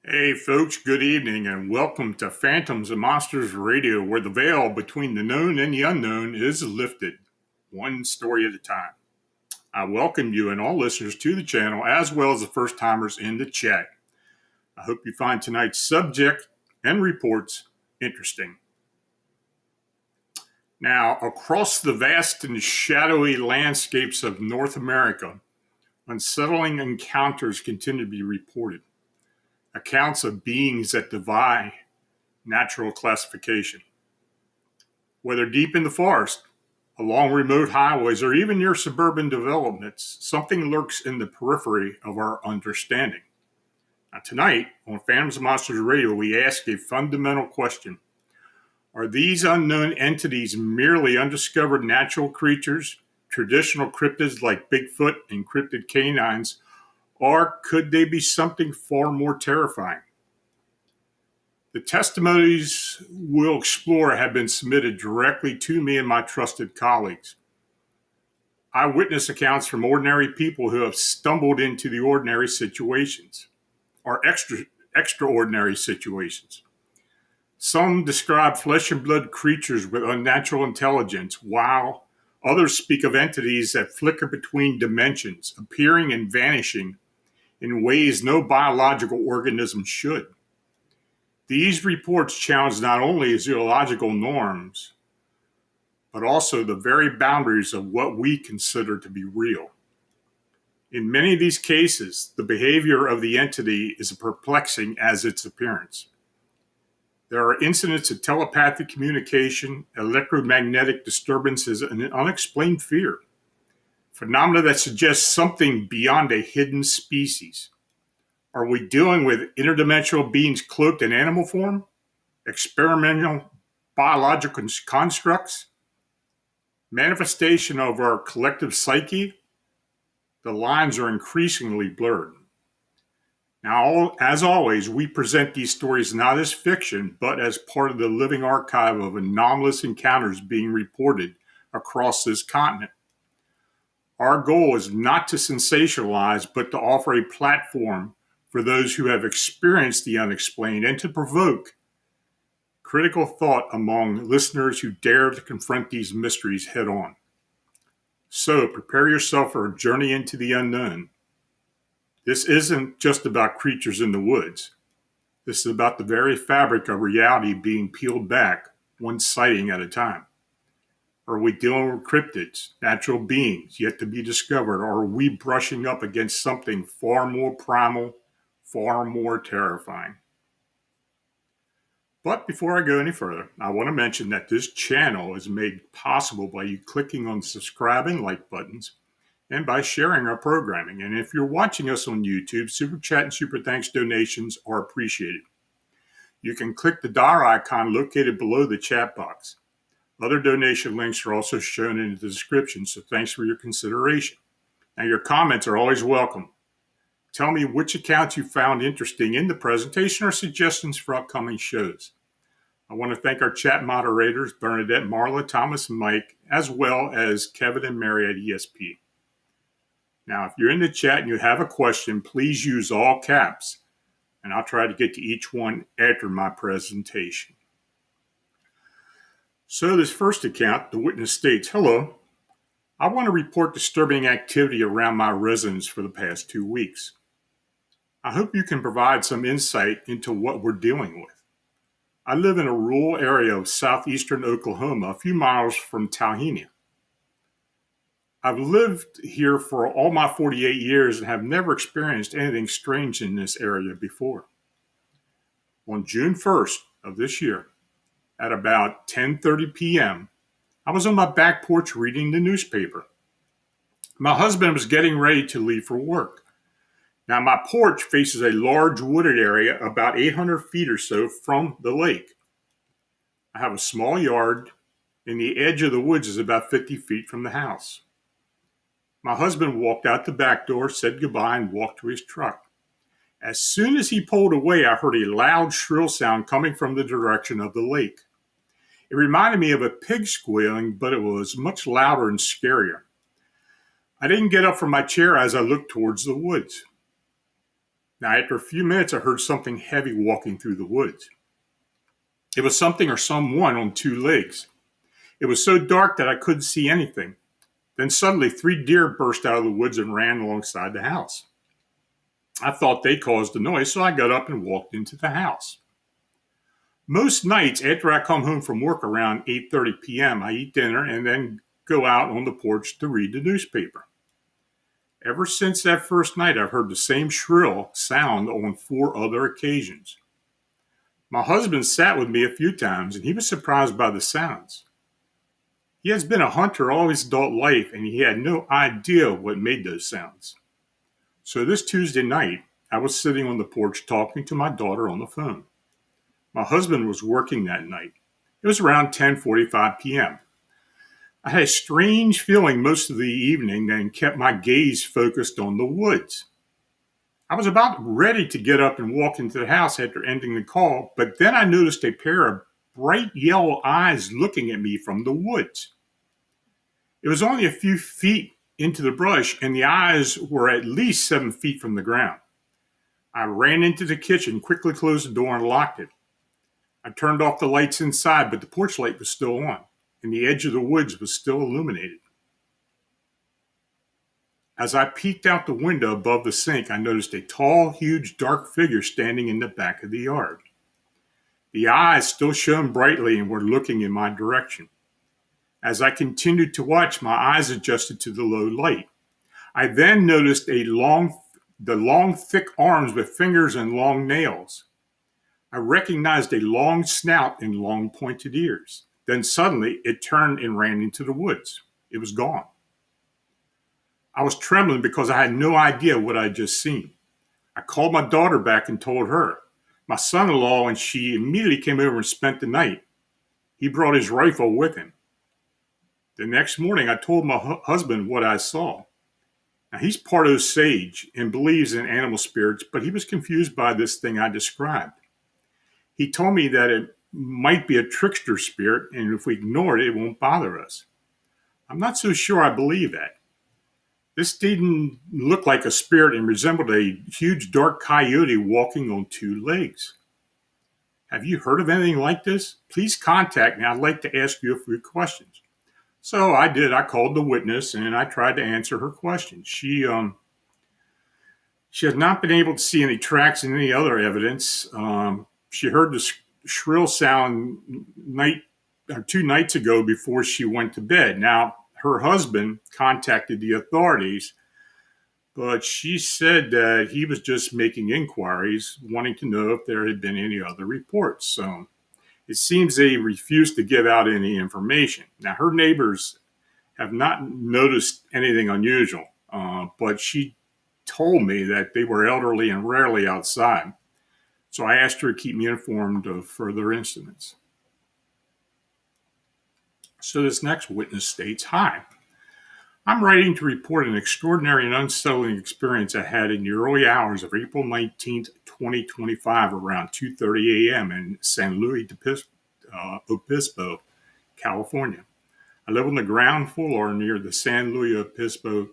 Hey folks, good evening and welcome to Phantoms and Monsters Radio, where the veil between the known and the unknown is lifted, one story at a time. I welcome you and all listeners to the channel, as well as the first timers in the chat. I hope you find tonight's subject and reports interesting. Now, across the vast and shadowy landscapes of North America, unsettling encounters continue to be reported. Accounts of beings that defy natural classification. Whether deep in the forest, along remote highways, or even near suburban developments, something lurks in the periphery of our understanding. Now, tonight, on Phantoms and Monsters Radio, we ask a fundamental question. Are these unknown entities merely undiscovered natural creatures, traditional cryptids like Bigfoot and Cryptid Canines, or could they be something far more terrifying? The testimonies we'll explore have been submitted directly to me and my trusted colleagues. Eyewitness accounts from ordinary people who have stumbled into the ordinary situations, or extraordinary situations. Some describe flesh and blood creatures with unnatural intelligence, while others speak of entities that flicker between dimensions, appearing and vanishing in ways no biological organism should. These reports challenge not only zoological norms, but also the very boundaries of what we consider to be real. In many of these cases, the behavior of the entity is as perplexing as its appearance. There are incidents of telepathic communication, electromagnetic disturbances, and an unexplained fear. Phenomena that suggest something beyond a hidden species. Are we dealing with interdimensional beings cloaked in animal form? Experimental biological constructs? Manifestation of our collective psyche? The lines are increasingly blurred. Now, as always, we present these stories not as fiction, but as part of the living archive of anomalous encounters being reported across this continent. Our goal is not to sensationalize, but to offer a platform for those who have experienced the unexplained and to provoke critical thought among listeners who dare to confront these mysteries head on. So prepare yourself for a journey into the unknown. This isn't just about creatures in the woods. This is about the very fabric of reality being peeled back, one sighting at a time. Are we dealing with cryptids, natural beings yet to be discovered? Or are we brushing up against something far more primal, far more terrifying? But before I go any further, I want to mention that this channel is made possible by you clicking on the subscribe and like buttons and by sharing our programming. And if you're watching us on YouTube, Super Chat and Super Thanks donations are appreciated. You can click the dollar icon located below the chat box. Other donation links are also shown in the description, so thanks for your consideration. Now, your comments are always welcome. Tell me which accounts you found interesting in the presentation or suggestions for upcoming shows. I want to thank our chat moderators, Bernadette, Marla, Thomas, and Mike, as well as Kevin and Mary at ESP. Now, if you're in the chat and you have a question, please use all caps, and I'll try to get to each one after my presentation. So this first account, the witness states, "Hello, I want to report disturbing activity around my residence for the past 2 weeks. I hope you can provide some insight into what we're dealing with. I live in a rural area of southeastern Oklahoma, a few miles from Tallahassee. I've lived here for all my 48 years and have never experienced anything strange in this area before. On June 1st of this year, at about 10:30 p.m., I was on my back porch reading the newspaper. My husband was getting ready to leave for work. Now, my porch faces a large wooded area about 800 feet or so from the lake. I have a small yard, and the edge of the woods is about 50 feet from the house. My husband walked out the back door, said goodbye, and walked to his truck. As soon as he pulled away, I heard a loud, shrill sound coming from the direction of the lake. It reminded me of a pig squealing, but it was much louder and scarier. I didn't get up from my chair as I looked towards the woods. Now, after a few minutes, I heard something heavy walking through the woods. It was something or someone on 2 legs. It was so dark that I couldn't see anything. Then suddenly 3 deer burst out of the woods and ran alongside the house. I thought they caused the noise, so I got up and walked into the house. Most nights after I come home from work around 8:30 p.m., I eat dinner and then go out on the porch to read the newspaper. Ever since that first night, I've heard the same shrill sound on 4 other occasions. My husband sat with me a few times, and he was surprised by the sounds. He has been a hunter all his adult life, and he had no idea what made those sounds. So this Tuesday night, I was sitting on the porch talking to my daughter on the phone. My husband was working that night. It was around 10:45 p.m. I had a strange feeling most of the evening and kept my gaze focused on the woods. I was about ready to get up and walk into the house after ending the call, but then I noticed a pair of bright yellow eyes looking at me from the woods. It was only a few feet into the brush, and the eyes were at least 7 feet from the ground. I ran into the kitchen, quickly closed the door, and locked it. I turned off the lights inside, but the porch light was still on, and the edge of the woods was still illuminated. As I peeked out the window above the sink, I noticed a tall, huge, dark figure standing in the back of the yard. The eyes still shone brightly and were looking in my direction. As I continued to watch, my eyes adjusted to the low light. I then noticed the long, thick arms with fingers and long nails. I recognized a long snout and long pointed ears. Then suddenly it turned and ran into the woods. It was gone. I was trembling because I had no idea what I had just seen. I called my daughter back and told her. My son-in-law and she immediately came over and spent the night. He brought his rifle with him. The next morning, I told my husband what I saw. Now, he's part Osage and believes in animal spirits, but he was confused by this thing I described. He told me that it might be a trickster spirit, and if we ignore it, it won't bother us. I'm not so sure I believe that. This didn't look like a spirit and resembled a huge dark coyote walking on 2 legs. Have you heard of anything like this? Please contact me. I'd like to ask you a few questions. So I did. I called the witness and I tried to answer her questions. She has not been able to see any tracks in any other evidence. She heard the shrill sound night or 2 nights ago before she went to bed. Now, her husband contacted the authorities, but she said that he was just making inquiries, wanting to know if there had been any other reports. So it seems they refused to give out any information. Now, her neighbors have not noticed anything unusual, but she told me that they were elderly and rarely outside. So I asked her to keep me informed of further incidents. So this next witness states, "Hi, I'm writing to report an extraordinary and unsettling experience I had in the early hours of April 19th, 2025, around 2:30 a.m. in San Luis Obispo, California. I live on the ground floor near the San Luis Obispo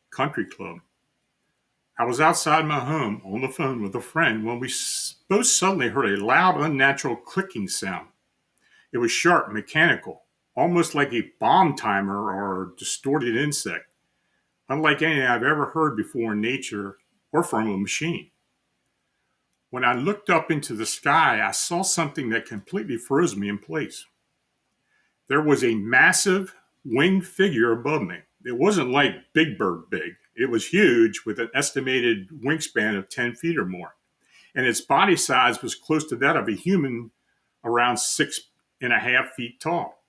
Country Club. I was outside my home on the phone with a friend when we both suddenly heard a loud, unnatural clicking sound. It was sharp, mechanical, almost like a bomb timer or distorted insect, unlike anything I've ever heard before in nature or from a machine. When I looked up into the sky, I saw something that completely froze me in place. There was a massive winged figure above me. It wasn't like Big Bird big. It was huge with an estimated wingspan of 10 feet or more. And its body size was close to that of a human, around 6.5 feet tall.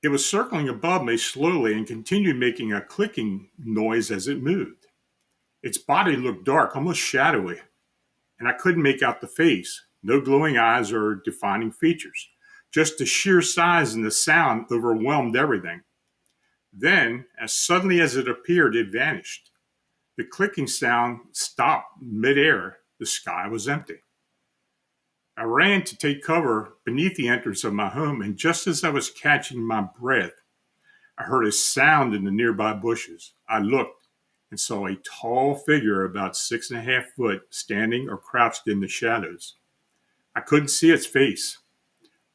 It was circling above me slowly and continued making a clicking noise as it moved. Its body looked dark, almost shadowy, and I couldn't make out the face. No glowing eyes or defining features. Just the sheer size and the sound overwhelmed everything. Then, as suddenly as it appeared, it vanished. The clicking sound stopped midair. The sky was empty. I ran to take cover beneath the entrance of my home, and just as I was catching my breath, I heard a sound in the nearby bushes. I looked and saw a tall figure about 6.5 feet standing or crouched in the shadows. I couldn't see its face,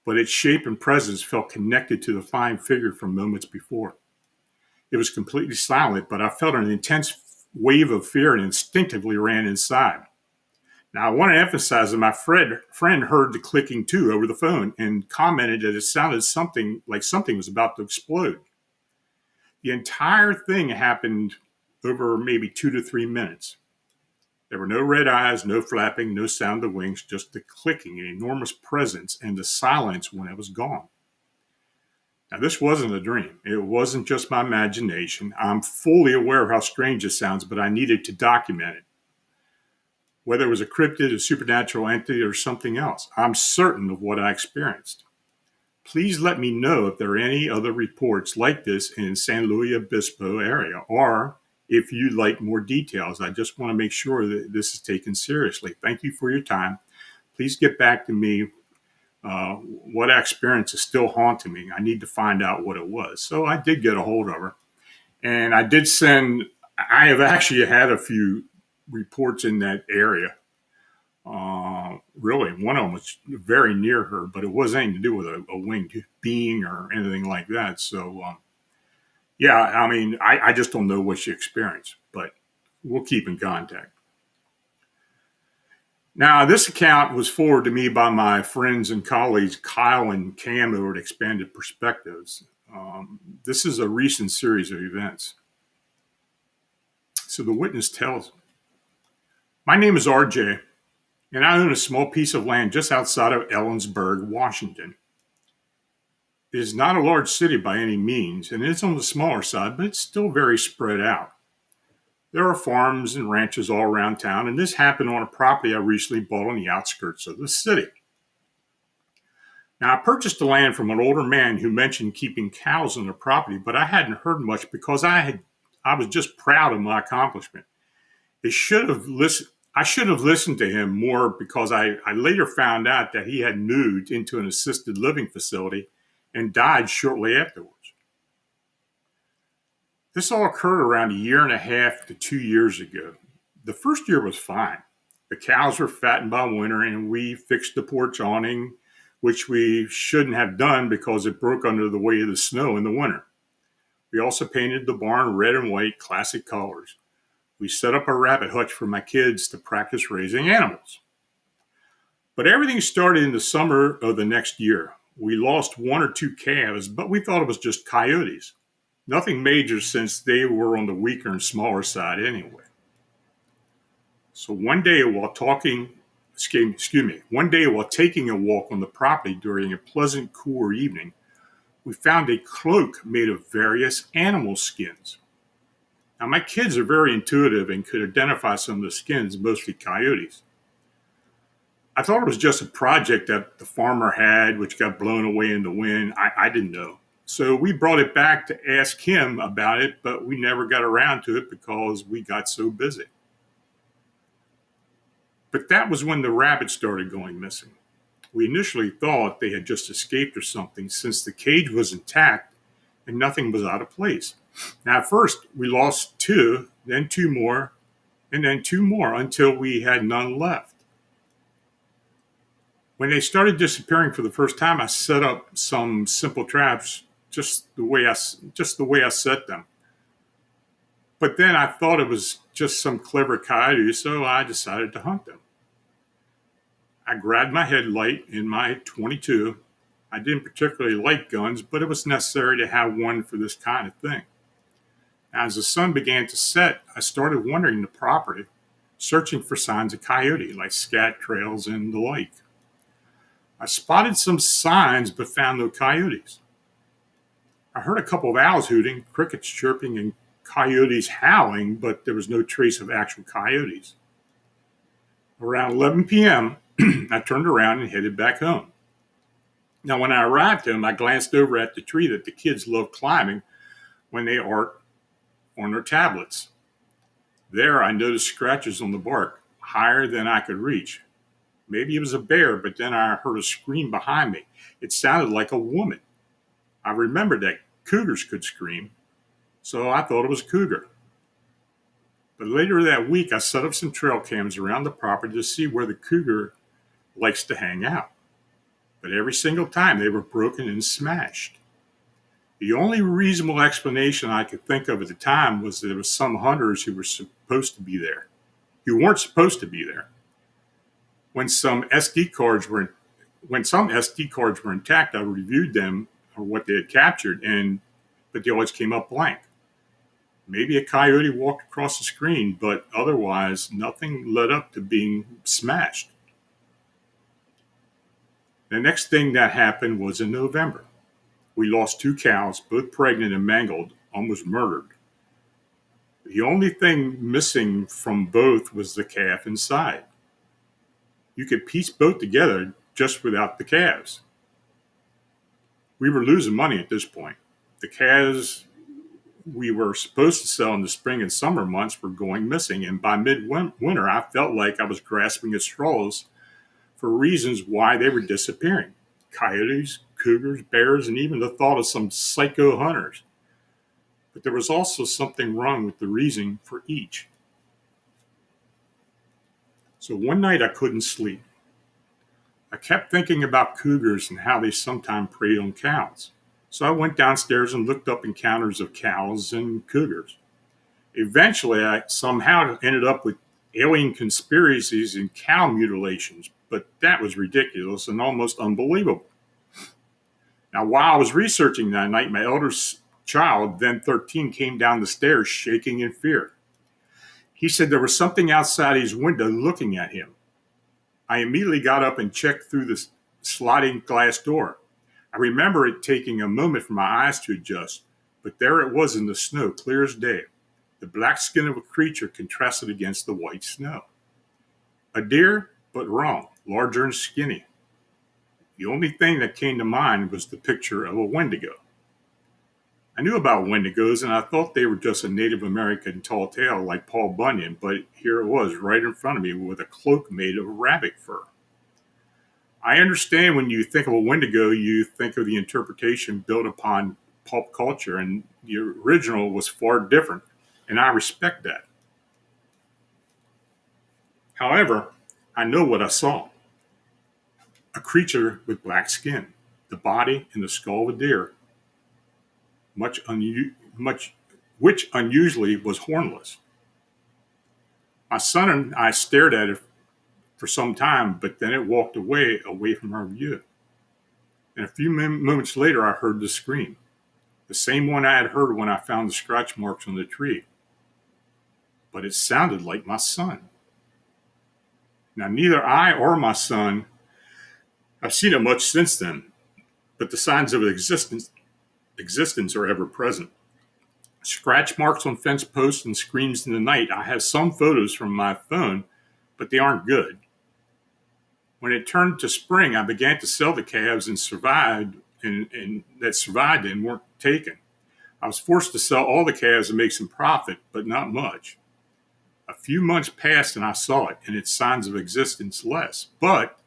but its shape and presence felt connected to the flying figure from moments before. It was completely silent, but I felt an intense wave of fear and instinctively ran inside. Now, I want to emphasize that my friend heard the clicking too over the phone and commented that it sounded something like something was about to explode. The entire thing happened over maybe 2 to 3 minutes. There were no red eyes, no flapping, no sound of wings, just the clicking, an enormous presence, and the silence when it was gone. Now, this wasn't a dream. It wasn't just my imagination. I'm fully aware of how strange it sounds, but I needed to document it. Whether it was a cryptid, a supernatural entity, or something else, I'm certain of what I experienced. Please let me know if there are any other reports like this in San Luis Obispo area, or if you'd like more details. I just want to make sure that this is taken seriously. Thank you for your time. Please get back to me. What I experienced is still haunting me. I need to find out what it was. So I did get a hold of her. And I have actually had a few reports in that area. Really, one of them was very near her, but it wasn't anything to do with a winged being or anything like that. So, yeah, I mean, I just don't know what she experienced, but we'll keep in contact. Now, this account was forwarded to me by my friends and colleagues, Kyle and Cam, over at Expanded Perspectives. This is a recent series of events. So the witness tells, "My name is RJ, and I own a small piece of land just outside of Ellensburg, Washington. It is not a large city by any means, and it's on the smaller side, but it's still very spread out. There are farms and ranches all around town, and this happened on a property I recently bought on the outskirts of the city. Now, I purchased the land from an older man who mentioned keeping cows on the property, but I hadn't heard much because I was just proud of my accomplishment. I should have listened to him more because I later found out that he had moved into an assisted living facility and died shortly afterwards. This all occurred around 1.5 to 2 years ago. The first year was fine. The cows were fattened by winter, and we fixed the porch awning, which we shouldn't have done because it broke under the weight of the snow in the winter. We also painted the barn red and white, classic colors. We set up a rabbit hutch for my kids to practice raising animals. But everything started in the summer of the next year. We lost one or two calves, but we thought it was just coyotes. Nothing major since they were on the weaker and smaller side anyway. So one day while taking a walk on the property during a pleasant cooler evening, we found a cloak made of various animal skins. Now, my kids are very intuitive and could identify some of the skins, mostly coyotes. I thought it was just a project that the farmer had, which got blown away in the wind. I didn't know. So we brought it back to ask him about it, but we never got around to it because we got so busy. But that was when the rabbits started going missing. We initially thought they had just escaped or something since the cage was intact and nothing was out of place. Now, at first, we lost two, then two more, and then two more until we had none left. When they started disappearing for the first time, I set up some simple traps just the way I set them. But then I thought it was just some clever coyote, so I decided to hunt them. I grabbed my headlight in my 22. I didn't particularly like guns, but it was necessary to have one for this kind of thing. As the sun began to set, I started wandering the property, searching for signs of coyote, like scat trails and the like. I spotted some signs, but found no coyotes. I heard a couple of owls hooting, crickets chirping, and coyotes howling, but there was no trace of actual coyotes. Around 11 p.m., I turned around and headed back home. Now, when I arrived home, I glanced over at the tree that the kids love climbing when they are on their tablets. There, I noticed scratches on the bark, higher than I could reach. Maybe it was a bear, but then I heard a scream behind me. It sounded like a woman. I remembered that cougars could scream, so I thought it was a cougar. But later that week, I set up some trail cams around the property to see where the cougar likes to hang out. But every single time, they were broken and smashed. The only reasonable explanation I could think of at the time was that there were some hunters who weren't supposed to be there. When some SD cards were intact, I reviewed them or what they had captured, but they always came up blank. Maybe a coyote walked across the screen, but otherwise nothing led up to being smashed. The next thing that happened was in November. We lost two cows, both pregnant and mangled, almost murdered. The only thing missing from both was the calf inside. You could piece both together just without the calves. We were losing money at this point. The calves we were supposed to sell in the spring and summer months were going missing, and by midwinter, I felt like I was grasping at straws for reasons why they were disappearing. Coyotes, cougars, bears, and even the thought of some psycho hunters. But there was also something wrong with the reason for each. So one night I couldn't sleep. I kept thinking about cougars and how they sometimes preyed on cows. So I went downstairs and looked up encounters of cows and cougars. Eventually, I somehow ended up with alien conspiracies and cow mutilations, but that was ridiculous and almost unbelievable. Now, while I was researching that night, my eldest child, then 13, came down the stairs shaking in fear. He said there was something outside his window looking at him. I immediately got up and checked through the sliding glass door. I remember it taking a moment for my eyes to adjust, but there it was in the snow, clear as day. The black skin of a creature contrasted against the white snow. A deer, but wrong, larger and skinny. The only thing that came to mind was the picture of a wendigo. I knew about wendigos, and I thought they were just a Native American tall tale like Paul Bunyan, but here it was right in front of me with a cloak made of rabbit fur. I understand when you think of a wendigo, you think of the interpretation built upon pulp culture, and the original was far different, and I respect that. However, I know what I saw. A creature with black skin, the body and the skull of a deer, which unusually was hornless. My son and I stared at it for some time, but then it walked away from our view. And a few moments later, I heard the scream, the same one I had heard when I found the scratch marks on the tree. But it sounded like my son. Now, neither I or my son have seen it much since then, but the signs of existence are ever present. Scratch marks on fence posts and screams in the night. I have some photos from my phone, but they aren't good. When it turned to spring, I began to sell the calves and survived and weren't taken. I was forced to sell all the calves and make some profit, but not much. A few months passed and I saw it, and its signs of existence less. But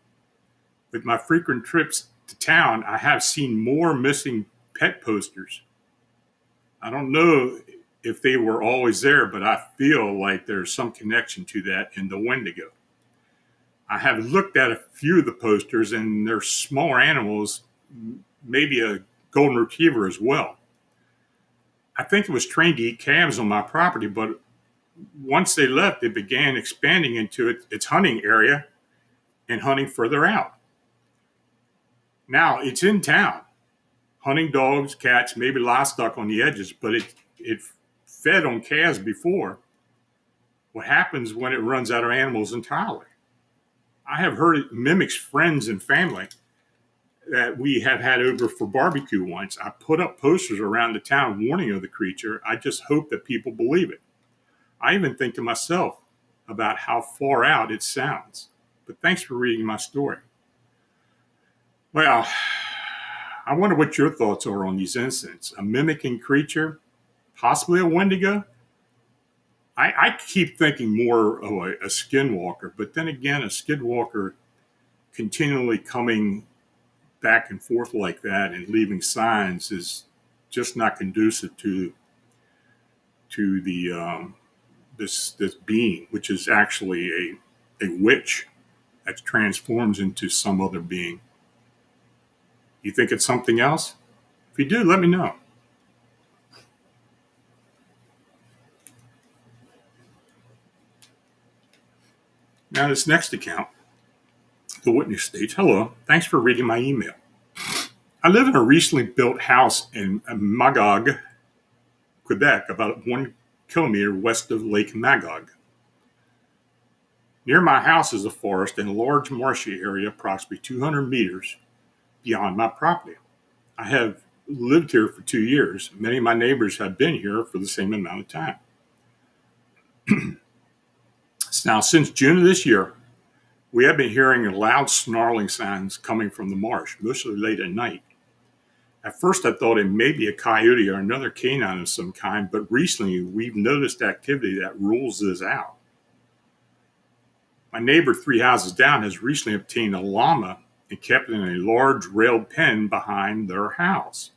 with my frequent trips to town, I have seen more missing pet posters. I don't know if they were always there, but I feel like there's some connection to that in the Wendigo. I have looked at a few of the posters, and they're smaller animals, maybe a golden retriever as well. I think it was trained to eat calves on my property, but once they left, it began expanding into its hunting area and hunting further out. Now it's in town, hunting dogs, cats, maybe livestock on the edges, but it fed on calves before. What happens when it runs out of animals entirely? I have heard it mimics friends and family that we have had over for barbecue once. I put up posters around the town warning of the creature. I just hope that people believe it. I even think to myself about how far out it sounds. But thanks for reading my story. Well, I wonder what your thoughts are on these incidents. A mimicking creature, possibly a Wendigo? I keep thinking more of a skinwalker, but then again, a skinwalker continually coming back and forth like that and leaving signs is just not conducive to the this being, which is actually a witch that transforms into some other being. You think it's something else? If you do, let me know. Now, this next account, the witness states, "Hello, thanks for reading my email. I live in a recently built house in Magog, Quebec, about 1 kilometer west of Lake Magog. Near my house is a forest and a large marshy area approximately 200 meters beyond my property. I have lived here for 2 years. Many of my neighbors have been here for the same amount of time. Now, since June of this year, we have been hearing loud snarling sounds coming from the marsh, mostly late at night. At first, I thought it may be a coyote or another canine of some kind, but recently we've noticed activity that rules this out. My neighbor 3 houses down has recently obtained a llama and kept it in a large railed pen behind their house.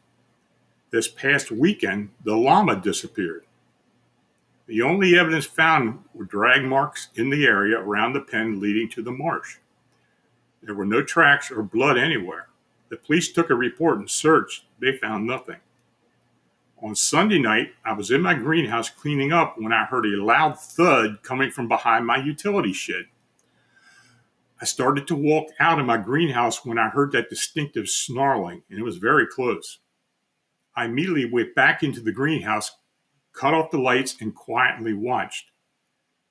This past weekend, the llama disappeared. The only evidence found were drag marks in the area around the pen leading to the marsh. There were no tracks or blood anywhere. The police took a report and searched. They found nothing. On Sunday night, I was in my greenhouse cleaning up when I heard a loud thud coming from behind my utility shed. I started to walk out of my greenhouse when I heard that distinctive snarling, and it was very close. I immediately went back into the greenhouse, cut off the lights, and quietly watched.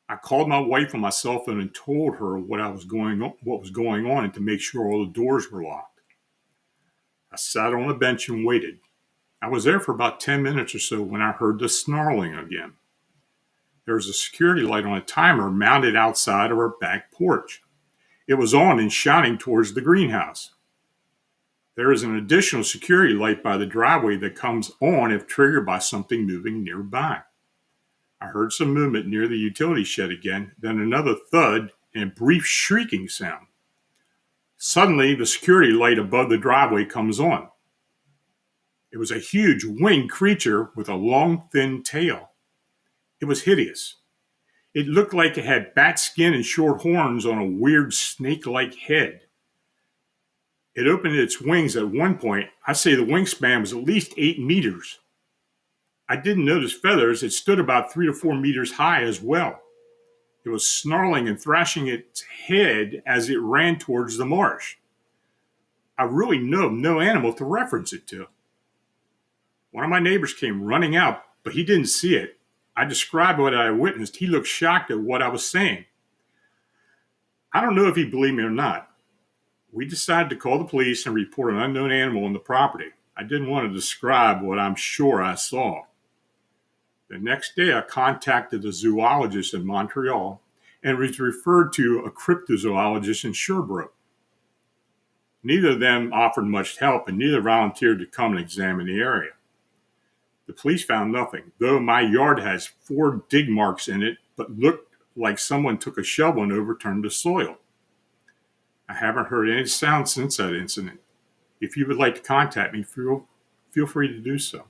I called my wife on my cell phone and told her what was going on, and to make sure all the doors were locked. I sat on a bench and waited. I was there for about 10 minutes or so when I heard the snarling again. There was a security light on a timer mounted outside of our back porch. It was on and shining towards the greenhouse. There is an additional security light by the driveway that comes on if triggered by something moving nearby. I heard some movement near the utility shed again, then another thud and a brief shrieking sound. Suddenly, the security light above the driveway comes on. It was a huge winged creature with a long, thin tail. It was hideous. It looked like it had bat skin and short horns on a weird snake-like head. It opened its wings at one point. I'd say the wingspan was at least 8 meters. I didn't notice feathers. It stood about 3 to 4 meters high as well. It was snarling and thrashing its head as it ran towards the marsh. I really know no animal to reference it to. One of my neighbors came running out, but he didn't see it. I described what I witnessed. He looked shocked at what I was saying. I don't know if he believed me or not. We decided to call the police and report an unknown animal on the property. I didn't want to describe what I'm sure I saw. The next day, I contacted a zoologist in Montreal and was referred to a cryptozoologist in Sherbrooke. Neither of them offered much help, and neither volunteered to come and examine the area. The police found nothing, though my yard has 4 dig marks in it, but looked like someone took a shovel and overturned the soil. I haven't heard any sound since that incident. If you would like to contact me, feel free to do so.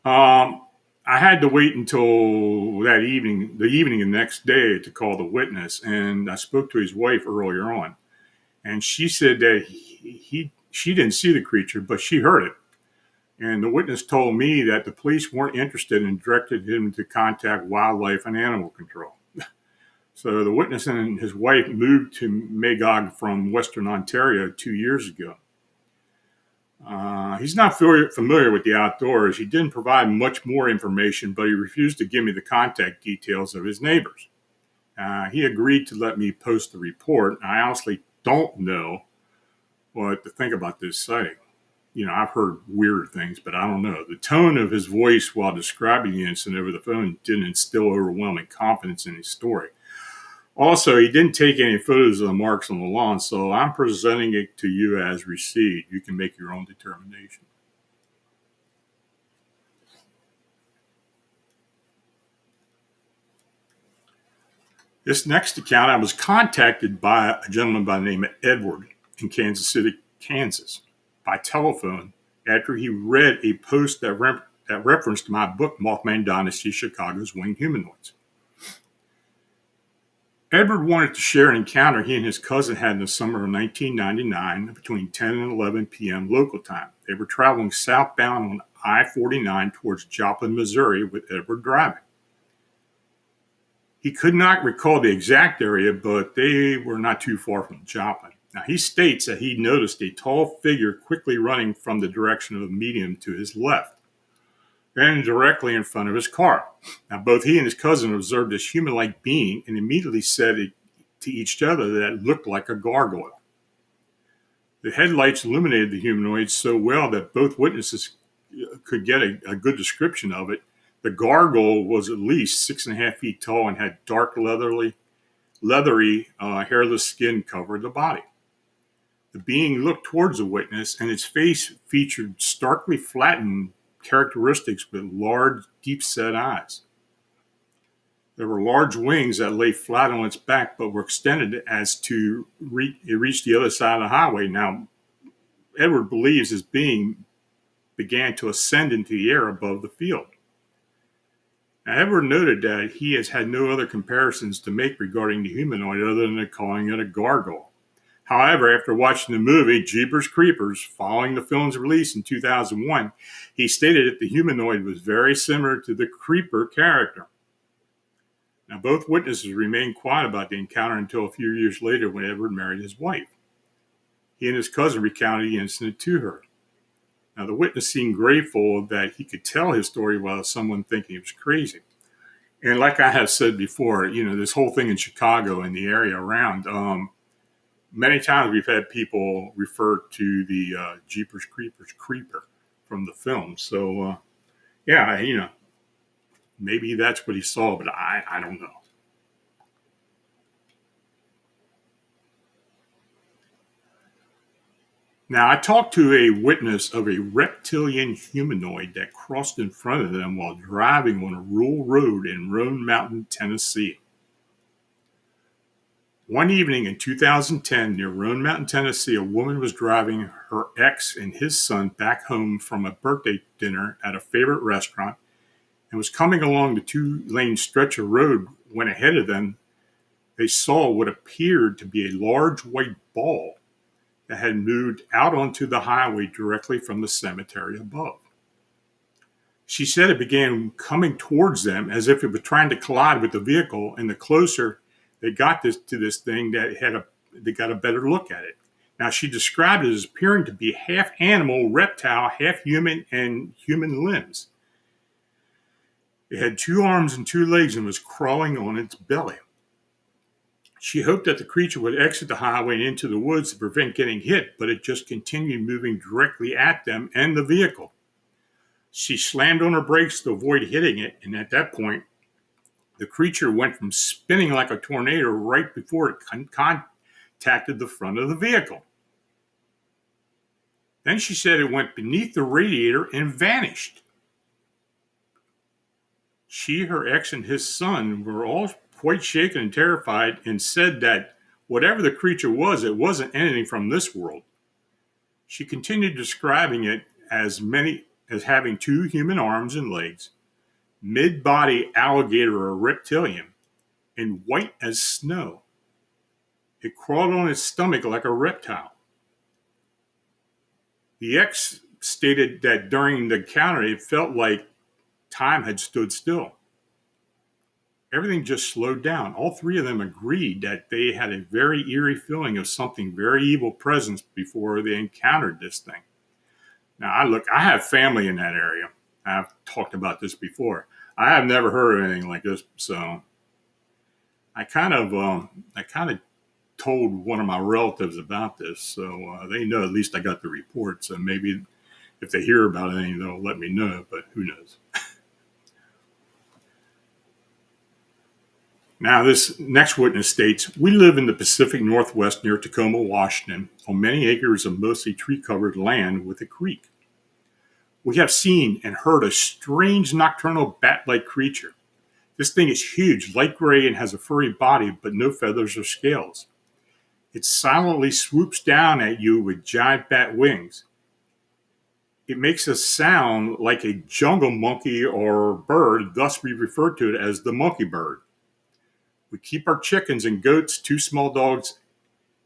I had to wait until the evening the next day to call the witness, and I spoke to his wife earlier on. And she said that she didn't see the creature, but she heard it. And the witness told me that the police weren't interested and directed him to contact wildlife and animal control. So the witness and his wife moved to Magog from Western Ontario 2 years ago. He's not familiar with the outdoors. He didn't provide much more information, but he refused to give me the contact details of his neighbors. He agreed to let me post the report. I honestly don't know what to think about this sighting. I've heard weird things, but I don't know. The tone of his voice while describing the incident over the phone didn't instill overwhelming confidence in his story. Also, he didn't take any photos of the marks on the lawn, so I'm presenting it to you as received. You can make your own determination. This next account, I was contacted by a gentleman by the name of Edward in Kansas City, Kansas, by telephone after he read a post that referenced my book, Mothman Dynasty, Chicago's Winged Humanoids. Edward wanted to share an encounter he and his cousin had in the summer of 1999 between 10 and 11 p.m. local time. They were traveling southbound on I-49 towards Joplin, Missouri, with Edward driving. He could not recall the exact area, but they were not too far from Joplin. Now, he states that he noticed a tall figure quickly running from the direction of the median to his left, then directly in front of his car. Now, both he and his cousin observed this human-like being and immediately said to each other that it looked like a gargoyle. The headlights illuminated the humanoid so well that both witnesses could get a good description of it. The gargoyle was at least 6.5 feet tall and had dark, leathery, hairless skin covered the body. The being looked towards the witness, and its face featured starkly flattened characteristics with large, deep-set eyes. There were large wings that lay flat on its back, but were extended as to reach the other side of the highway. Now, Edward believes this being began to ascend into the air above the field. Now, Edward noted that he has had no other comparisons to make regarding the humanoid other than calling it a gargoyle. However, after watching the movie Jeepers Creepers, following the film's release in 2001, he stated that the humanoid was very similar to the Creeper character. Now, both witnesses remained quiet about the encounter until a few years later when Edward married his wife. He and his cousin recounted the incident to her. Now, the witness seemed grateful that he could tell his story without someone thinking he was crazy. And like I have said before, this whole thing in Chicago and the area around, many times we've had people refer to the Jeepers Creepers creeper from the film. So, maybe that's what he saw, but I don't know. Now, I talked to a witness of a reptilian humanoid that crossed in front of them while driving on a rural road in Roan Mountain, Tennessee. One evening in 2010 near Roan Mountain, Tennessee, a woman was driving her ex and his son back home from a birthday dinner at a favorite restaurant and was coming along the 2-lane stretch of road when ahead of them they saw what appeared to be a large white ball that had moved out onto the highway directly from the cemetery above. She said it began coming towards them as if it was trying to collide with the vehicle, and the closer they got to this thing, they got a better look at it. Now, she described it as appearing to be half animal, reptile, half human, and human limbs. It had 2 arms and 2 legs and was crawling on its belly. She hoped that the creature would exit the highway and into the woods to prevent getting hit, but it just continued moving directly at them and the vehicle. She slammed on her brakes to avoid hitting it, and at that point, the creature went from spinning like a tornado right before it contacted the front of the vehicle. Then she said it went beneath the radiator and vanished. She, her ex, and his son were all quite shaken and terrified and said that whatever the creature was, it wasn't anything from this world. She continued describing it as having 2 human arms and legs, mid-body alligator or reptilian, and white as snow. It crawled on its stomach like a reptile. The ex stated that during the encounter, it felt like time had stood still. Everything just slowed down. All 3 of them agreed that they had a very eerie feeling of something very evil present before they encountered this thing. Now, I have family in that area. I've talked about this before. I have never heard of anything like this, so I kind of told one of my relatives about this, so they know at least I got the report. So maybe if they hear about anything, they'll let me know. But who knows? Now, this next witness states, we live in the Pacific Northwest near Tacoma, Washington, on many acres of mostly tree-covered land with a creek. We have seen and heard a strange nocturnal bat-like creature. This thing is huge, light gray, and has a furry body, but no feathers or scales. It silently swoops down at you with giant bat wings. It makes a sound like a jungle monkey or bird, thus we refer to it as the monkey bird. We keep our chickens and goats, 2 small dogs,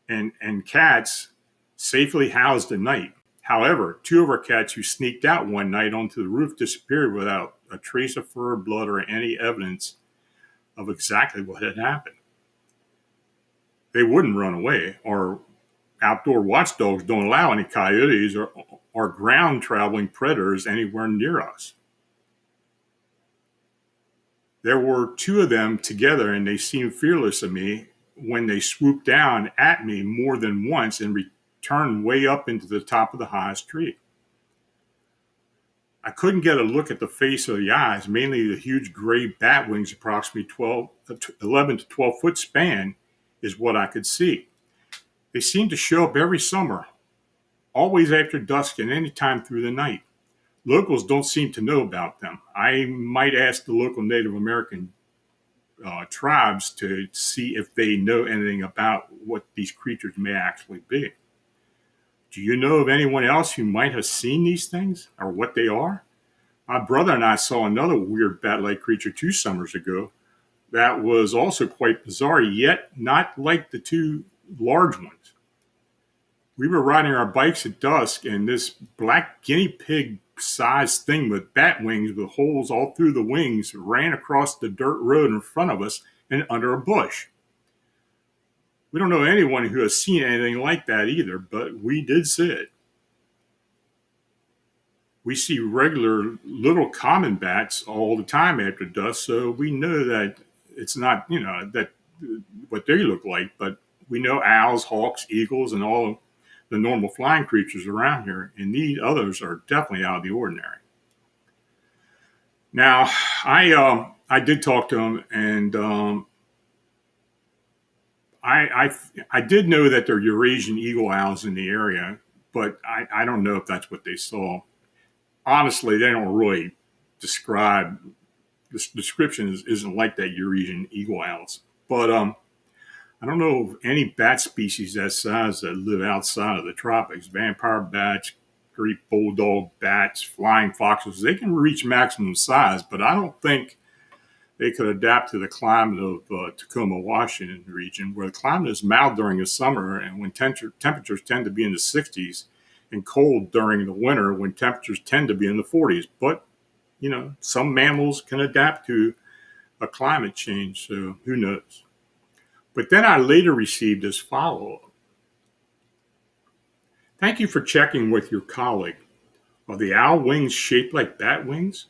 and cats safely housed at night. However, 2 of our cats who sneaked out one night onto the roof disappeared without a trace of fur, blood, or any evidence of exactly what had happened. They wouldn't run away. Our outdoor watchdogs don't allow any coyotes or ground-traveling predators anywhere near us. There were 2 of them together, and they seemed fearless of me when they swooped down at me more than once and returned way up into the top of the highest tree. I couldn't get a look at the face or the eyes, mainly the huge gray bat wings, approximately 11 to 12 foot span, is what I could see. They seemed to show up every summer, always after dusk and any time through the night. Locals don't seem to know about them. I might ask the local Native American tribes to see if they know anything about what these creatures may actually be. Do you know of anyone else who might have seen these things or what they are? My brother and I saw another weird bat-like creature 2 summers ago that was also quite bizarre, yet not like the 2 large ones. We were riding our bikes at dusk, and this black guinea pig-sized thing with bat wings with holes all through the wings ran across the dirt road in front of us and under a bush. We don't know anyone who has seen anything like that either, but we did see it. We see regular little common bats all the time after dusk, so we know that it's not, that what they look like, but we know owls, hawks, eagles, and all the normal flying creatures around here, and these others are definitely out of the ordinary. Now, I did talk to him, and I did know that there are Eurasian eagle owls in the area, but I don't know if that's what they saw. Honestly, they don't really describe. This description isn't like that Eurasian eagle owls, but I don't know of any bat species that size that live outside of the tropics. Vampire bats, great bulldog bats, flying foxes, they can reach maximum size, but I don't think they could adapt to the climate of Tacoma, Washington region, where the climate is mild during the summer and when temperatures tend to be in the 60s, and cold during the winter when temperatures tend to be in the 40s. But, some mammals can adapt to a climate change, so who knows? But then I later received this follow-up. Thank you for checking with your colleague. Are the owl wings shaped like bat wings?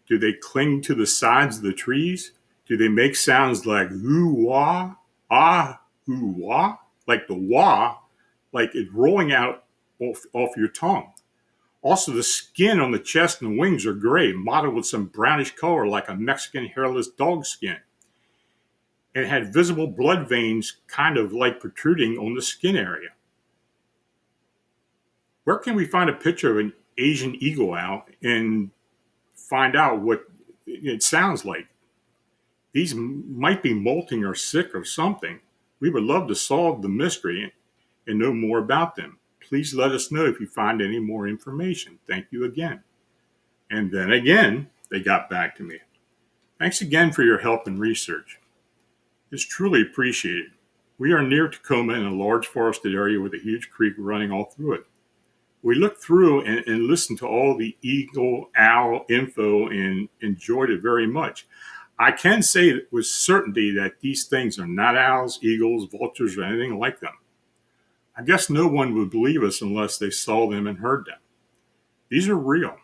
Do they cling to the sides of the trees? Do they make sounds like hoo wah, ah, hoo wah? Like the wah, like it's rolling out off your tongue. Also, the skin on the chest and wings are gray, mottled with some brownish color like a Mexican hairless dog skin. And it had visible blood veins kind of like protruding on the skin area. Where can we find a picture of an Asian eagle owl and find out what it sounds like? These might be molting or sick or something. We would love to solve the mystery and know more about them. Please let us know if you find any more information. Thank you again. And then again, they got back to me. Thanks again for your help and research. It's truly appreciated. We are near Tacoma in a large forested area with a huge creek running all through it. We looked through and listened to all the eagle owl info and enjoyed it very much. I can say with certainty that these things are not owls, eagles, vultures, or anything like them. I guess no one would believe us unless they saw them and heard them. These are real.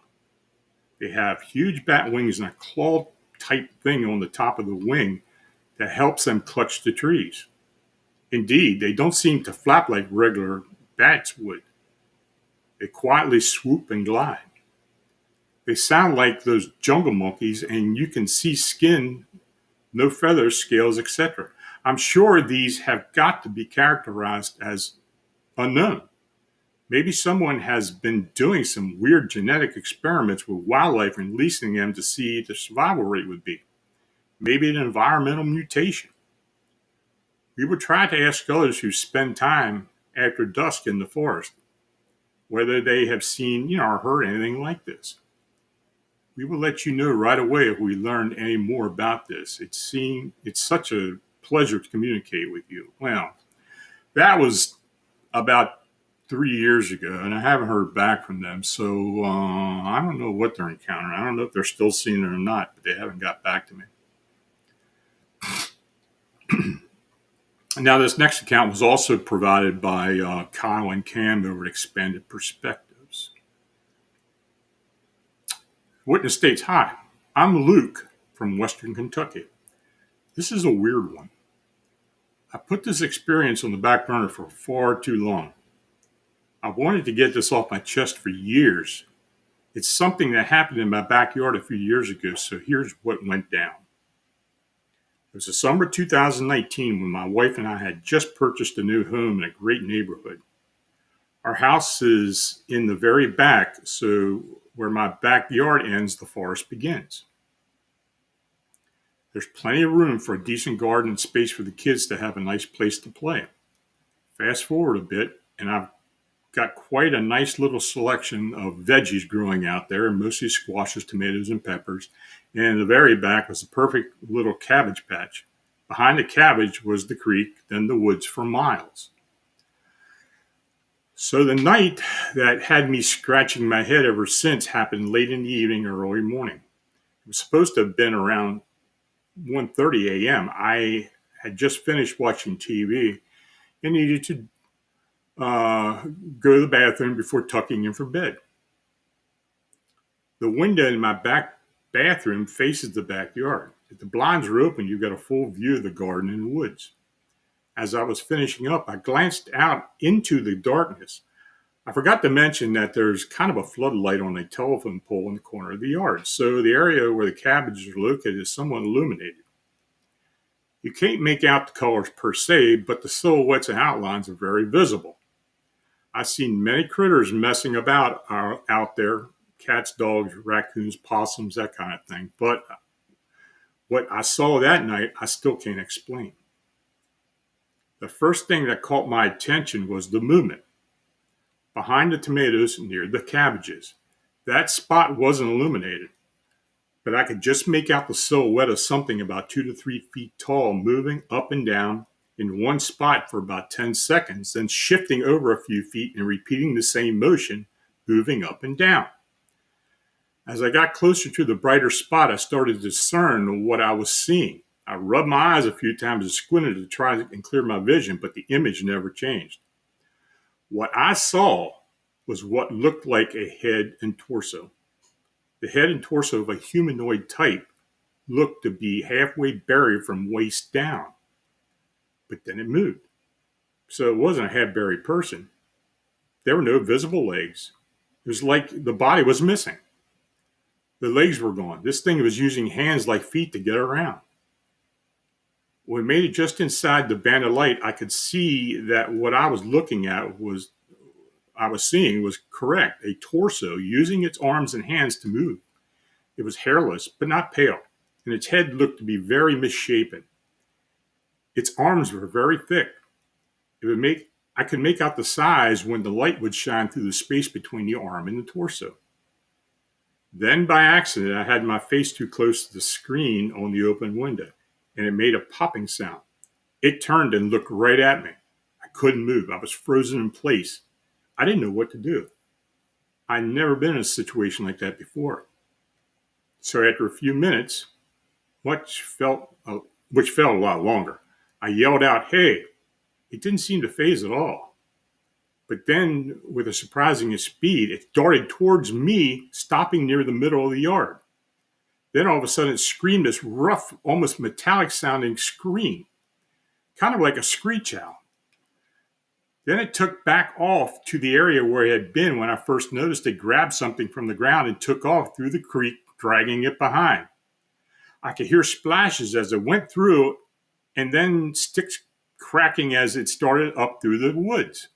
They have huge bat wings and a claw type thing on the top of the wing that helps them clutch the trees. Indeed, they don't seem to flap like regular bats would. They quietly swoop and glide. They sound like those jungle monkeys, and you can see skin, no feathers, scales, etc. I'm sure these have got to be characterized as unknown. Maybe someone has been doing some weird genetic experiments with wildlife and releasing them to see what the survival rate would be. Maybe an environmental mutation. We would try to ask others who spend time after dusk in the forest whether they have seen, or heard anything like this. We will let you know right away if we learned any more about this. It's such a pleasure to communicate with you. Well, that was about 3 years ago, and I haven't heard back from them. So I don't know what they're encountering. I don't know if they're still seeing it or not, but they haven't got back to me. Now, this next account was also provided by Kyle and Cam over at Expanded Perspectives. Witness states, "Hi, I'm Luke from Western Kentucky. This is a weird one. I put this experience on the back burner for far too long. I wanted to get this off my chest for years. It's something that happened in my backyard a few years ago, so here's what went down. It was the summer 2019 when my wife and I had just purchased a new home in a great neighborhood. Our house is in the very back, so where my backyard ends, the forest begins. There's plenty of room for a decent garden and space for the kids to have a nice place to play. Fast forward a bit, and I've got quite a nice little selection of veggies growing out there, mostly squashes, tomatoes, and peppers. And in the very back was a perfect little cabbage patch. Behind the cabbage was the creek, then the woods for miles. So the night that had me scratching my head ever since happened late in the evening or early morning. It was supposed to have been around 1:30 a.m. I had just finished watching TV and needed to go to the bathroom before tucking in for bed. The window in my back bathroom faces the backyard. If the blinds are open, you've got a full view of the garden and woods. As I was finishing up, I glanced out into the darkness. I forgot to mention that there's kind of a floodlight on a telephone pole in the corner of the yard, so the area where the cabbages are located is somewhat illuminated. You can't make out the colors per se, but the silhouettes and outlines are very visible. I've seen many critters messing about out there, cats, dogs, raccoons, possums, that kind of thing. But what I saw that night, I still can't explain. The first thing that caught my attention was the movement behind the tomatoes near the cabbages. That spot wasn't illuminated, but I could just make out the silhouette of something about 2 to 3 feet tall moving up and down in one spot for about 10 seconds, then shifting over a few feet and repeating the same motion, moving up and down. As I got closer to the brighter spot, I started to discern what I was seeing. I rubbed my eyes a few times and squinted to try and clear my vision, but the image never changed. What I saw was what looked like a head and torso. The head and torso of a humanoid type looked to be halfway buried from waist down, but then it moved. So it wasn't a half buried person. There were no visible legs. It was like the body was missing. The legs were gone. This thing was using hands like feet to get around. When we made it just inside the band of light, I could see that what I was seeing was correct. A torso using its arms and hands to move. It was hairless, but not pale, and its head looked to be very misshapen. Its arms were very thick. I could make out the size when the light would shine through the space between the arm and the torso. Then, by accident, I had my face too close to the screen on the open window, and it made a popping sound. It turned and looked right at me. I couldn't move. I was frozen in place. I didn't know what to do. I'd never been in a situation like that before. So after a few minutes, which felt a lot longer, I yelled out, "Hey!" It didn't seem to phase at all. But then, with a surprising speed, it darted towards me, stopping near the middle of the yard. Then all of a sudden, it screamed this rough, almost metallic sounding scream, kind of like a screech owl. Then it took back off to the area where it had been when I first noticed it grabbed something from the ground and took off through the creek, dragging it behind. I could hear splashes as it went through, and then sticks cracking as it started up through the woods.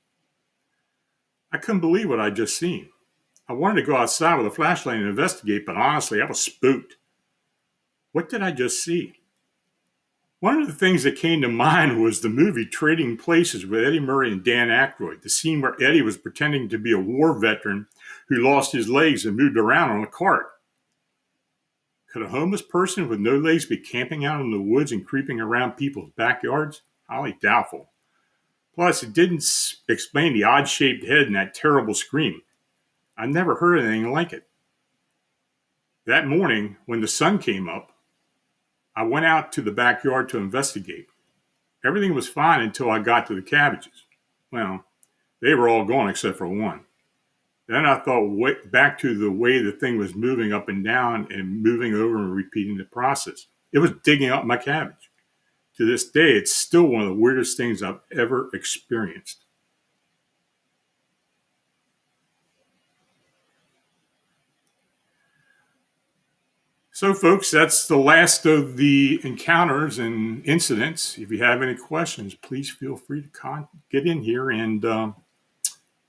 I couldn't believe what I'd just seen. I wanted to go outside with a flashlight and investigate, but honestly, I was spooked. What did I just see? One of the things that came to mind was the movie Trading Places with Eddie Murray and Dan Aykroyd, the scene where Eddie was pretending to be a war veteran who lost his legs and moved around on a cart. Could a homeless person with no legs be camping out in the woods and creeping around people's backyards? Highly doubtful. Plus, it didn't explain the odd-shaped head and that terrible scream. I never heard anything like it. That morning, when the sun came up, I went out to the backyard to investigate. Everything was fine until I got to the cabbages. Well, they were all gone except for one. Then I thought back to the way the thing was moving up and down and moving over and repeating the process. It was digging up my cabbage. To this day, it's still one of the weirdest things I've ever experienced. So, folks, that's the last of the encounters and incidents. If you have any questions, please feel free to get in here and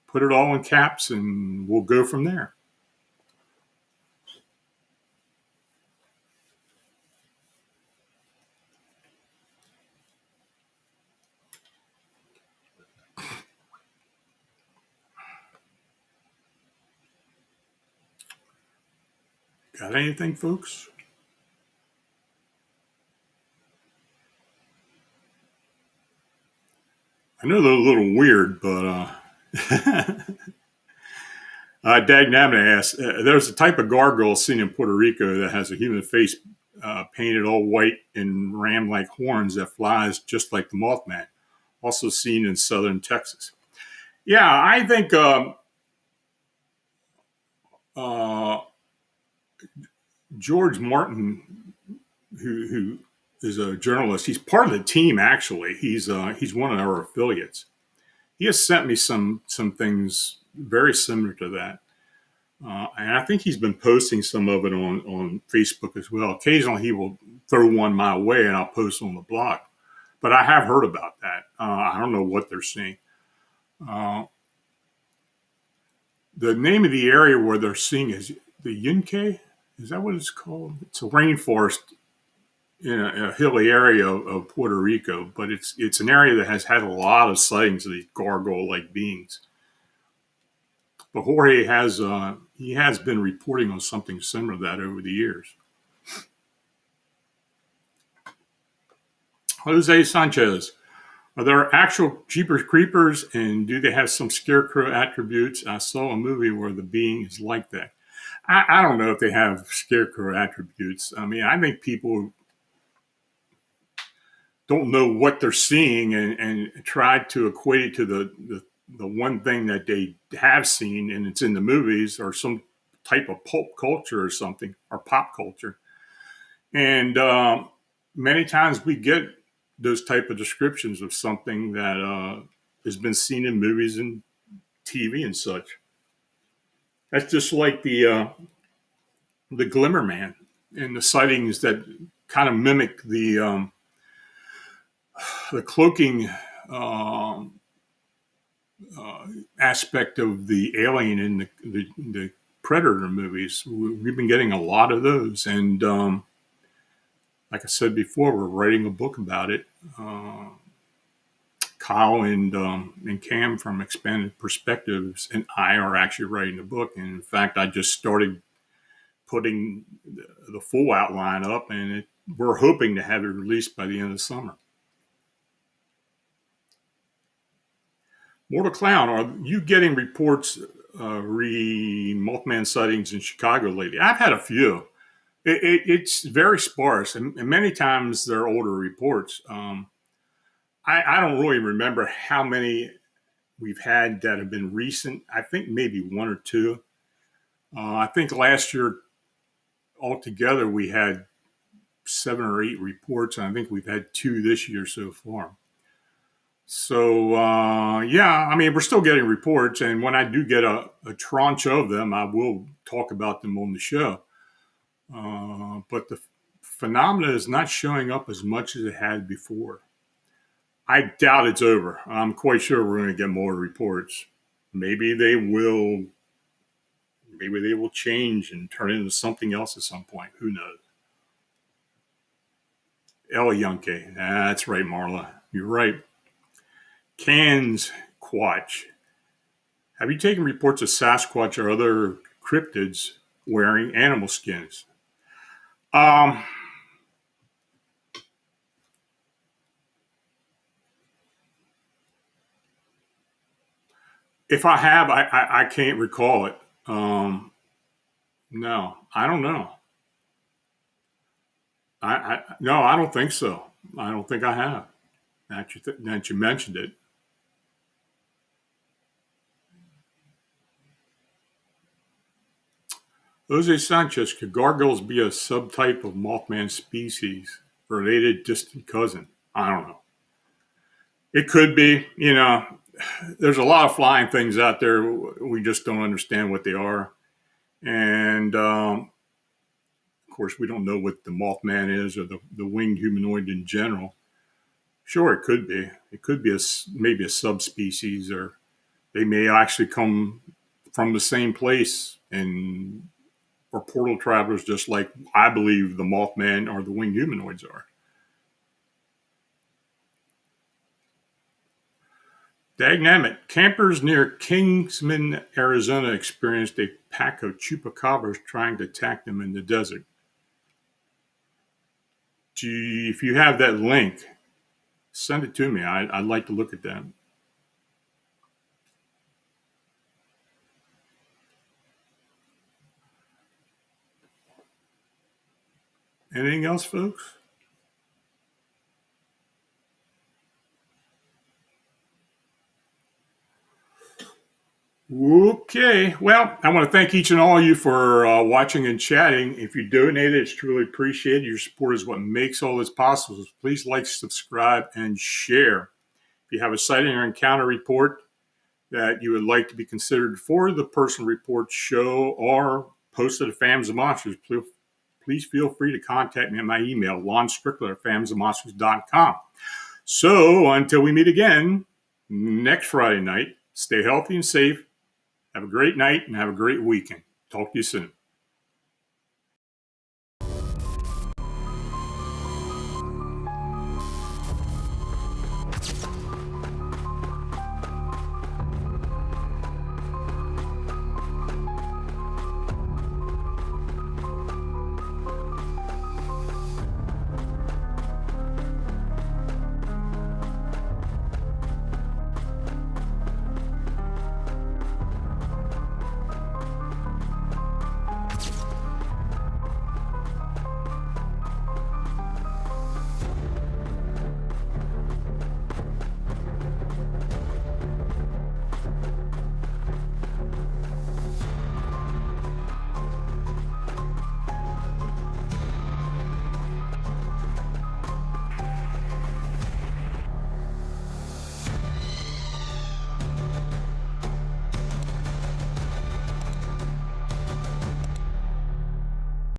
put it all in caps, and we'll go from there. Got anything, folks? I know they're a little weird, but Dagnabbit asks, there's a type of gargoyle seen in Puerto Rico that has a human face painted all white and ram-like horns that flies just like the Mothman, also seen in southern Texas. Yeah, I think George Martin, who is a journalist, he's part of the team. Actually, he's one of our affiliates. He has sent me some things very similar to that, and I think he's been posting some of it on Facebook as well. Occasionally, he will throw one my way, and I'll post on the blog. But I have heard about that. I don't know what they're seeing. The name of the area where they're seeing is the Yunque. Is that what it's called? It's a rainforest in a hilly area of Puerto Rico, but it's an area that has had a lot of sightings of these gargoyle-like beings. But Jorge has been reporting on something similar to that over the years. Jose Sanchez, are there actual Jeepers Creepers, and do they have some scarecrow attributes? I saw a movie where the being is like that. I don't know if they have scarecrow attributes. I mean, I think people don't know what they're seeing and try to equate it to the one thing that they have seen, and it's in the movies, or some type of pulp culture or something, or pop culture. And many times we get those type of descriptions of something that has been seen in movies and TV and such. That's just like the Glimmer Man and the sightings that kind of mimic the cloaking aspect of the alien in the Predator movies. We've been getting a lot of those, and like I said before, we're writing a book about it. Kyle and Cam from Expanded Perspectives and I are actually writing a book. And in fact, I just started putting the full outline up, and we're hoping to have it released by the end of the summer. Mortal Clown, are you getting reports Mothman sightings in Chicago lately? I've had a few. It's very sparse, and many times they're older reports. I don't really remember how many we've had that have been recent. I think maybe one or two. I think last year altogether we had 7 or 8 reports, and I think we've had 2 this year so far. So, yeah, I mean, we're still getting reports, and when I do get a tranche of them, I will talk about them on the show. But the phenomena is not showing up as much as it had before. I doubt it's over. I'm quite sure we're going to get more reports. Maybe they will change and turn into something else at some point. Who knows? Ella Yunke. That's right, Marla. You're right. Cans Quatch. Have you taken reports of Sasquatch or other cryptids wearing animal skins? If I have, I can't recall it. No, I don't know. No, I don't think so. I don't think I have. That you mentioned it. Jose Sanchez, could gargoyles be a subtype of Mothman species, related distant cousin? I don't know. It could be. There's a lot of flying things out there. We just don't understand what they are. And of course, we don't know what the Mothman is or the winged humanoid in general. Sure, it could be. It could be maybe a subspecies, or they may actually come from the same place and or portal travelers, just like I believe the Mothman or the winged humanoids are. Dagnammit. Campers near Kingsman, Arizona experienced a pack of chupacabras trying to attack them in the desert. If you have that link, send it to me. I'd like to look at that. Anything else, folks? Okay. Well, I want to thank each and all of you for watching and chatting. If you donated, it's truly appreciated. Your support is what makes all this possible. So please like, subscribe, and share. If you have a sighting or encounter report that you would like to be considered for the Personal Report show or posted at Fams of Monsters, please feel free to contact me at my email, lonstrickler@famsofmonsters.com. So until we meet again next Friday night, stay healthy and safe. Have a great night and have a great weekend. Talk to you soon.